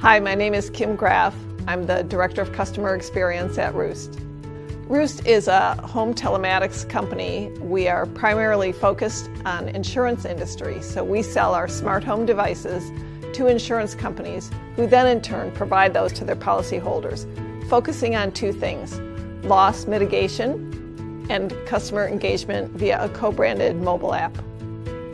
Hi, my name is Kim Graf. I'm the Director of Customer Experience at Roost. Roost is a home telematics company. We are primarily focused on insurance industry, so we sell our smart home devices to insurance companies who then in turn provide those to their policyholders, focusing on two things: loss mitigation and customer engagement via a co-branded mobile app.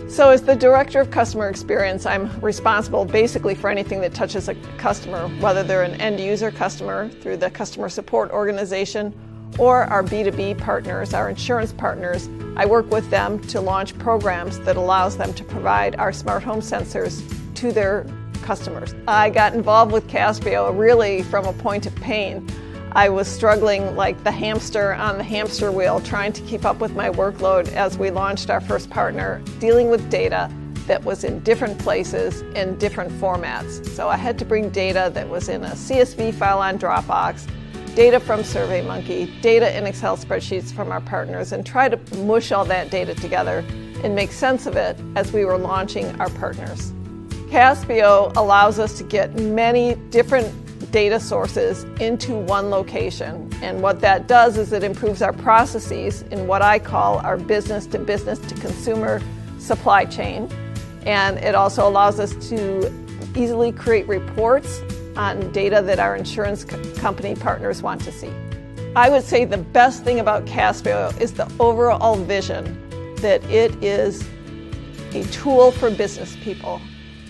So as the Director of Customer Experience, I'm responsible basically for anything that touches a customer, whether they're an end user customer through the customer support organization or our B2B partners, our insurance partners. I work with them to launch programs that allows them to provide our smart home sensors to their customers. I got involved with Caspio really from a point of pain. I was struggling like the hamster on the hamster wheel, trying to keep up with my workload as we launched our first partner, dealing with data that was in different places in different formats. So I had to bring data that was in a CSV file on Dropbox, data from SurveyMonkey, data in Excel spreadsheets from our partners, and try to mush all that data together and make sense of it as we were launching our partners. Caspio allows us to get many different data sources into one location, and what that does is it improves our processes in what I call our business to consumer supply chain, and it also allows us to easily create reports on data that our insurance company partners want to see. I would say the best thing about Caspio is the overall vision that it is a tool for business people.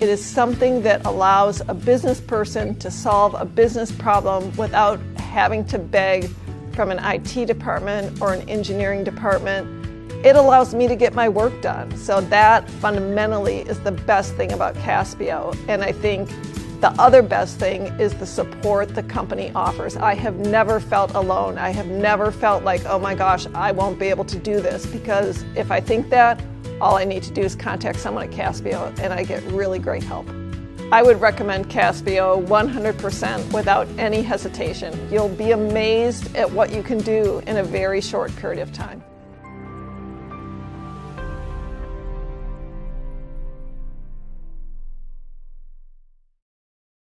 It is something that allows a business person to solve a business problem without having to beg from an IT department or an engineering department. It allows me to get my work done. So that fundamentally is the best thing about Caspio. And I think the other best thing is the support the company offers. I have never felt alone. I have never felt like, oh my gosh, I won't be able to do this, because if I think that, all I need to do is contact someone at Caspio and I get really great help. I would recommend Caspio 100% without any hesitation. You'll be amazed at what you can do in a very short period of time.